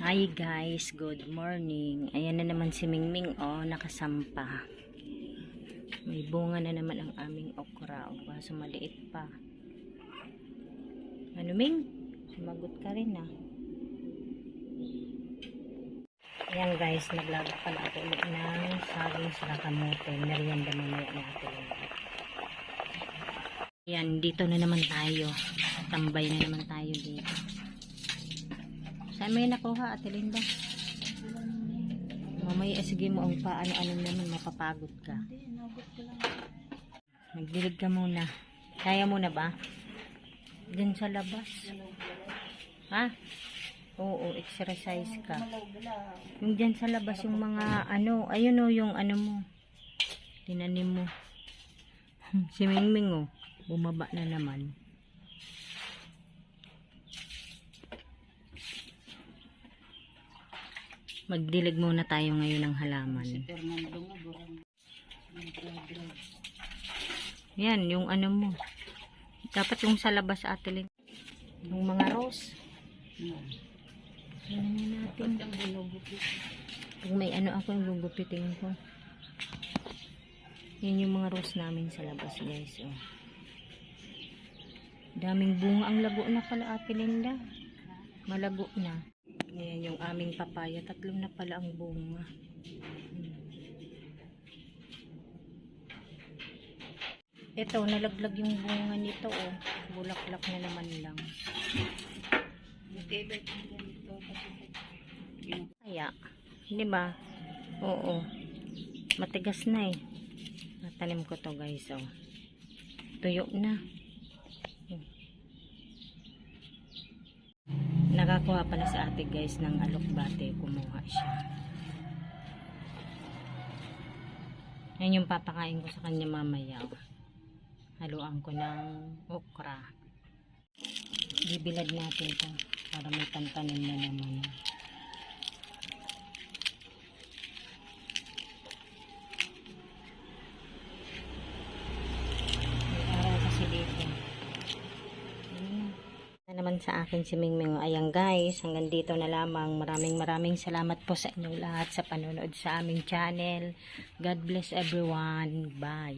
Hi guys, good morning. Ayan na naman si Mingming, oh, nakasampa. May bunga na naman ang aming okra, oh, kaso maliit pa. Ano, Ming? Sumagot ka rin, ah. Ayan guys, naglaga pala ako ulit ng saging sa kamote. Merienda mamaya natin. Ayan, dito na naman tayo. Tambay na naman tayo dito. Saan mo yung nakuha, Ate Linda? Mamaya, sige mo ang paano-ano naman, mapapagod ka. Magdilig ka muna. Kaya mo na ba? Diyan sa labas. Ha? Oo, exercise ka. Yung diyan sa labas, yung mga ano, ayun o, yung ano mo. Tinanim mo. Si Mingming o, bumaba na naman. Magdilig muna tayo ngayon ng halaman. Yan, yung ano mo. Dapat yung sa labas, Ate Lin. Yung mga rose. Yan natin. Pag may ano ako, yung gugupitin ko. Yan yung mga rose namin sa labas, guys. Oh. Daming bunga. Ang lago na pala, Ate Linda. Malago na. Ayan yung aming papaya. 3 na pala ang bunga. Ito, nalaglag yung bunga nito. Oh. Bulaklak na naman lang. Kaya, di ba? Oo. Matigas na eh. Natanim ko to guys. Oh. Tuyo na. Nakakuha pala sa ate guys ng alokbate, kumuha siya. Yan yung papakain ko sa kanya mamaya. Haluan ko ng okra. Bibilad natin ito para may pantanim na naman. May araw kasi dito. Naman sa akin si Mingming. Ayan guys, hanggang dito na lamang. Maraming salamat po sa inyong lahat sa panonood sa aming channel. God bless everyone. Bye.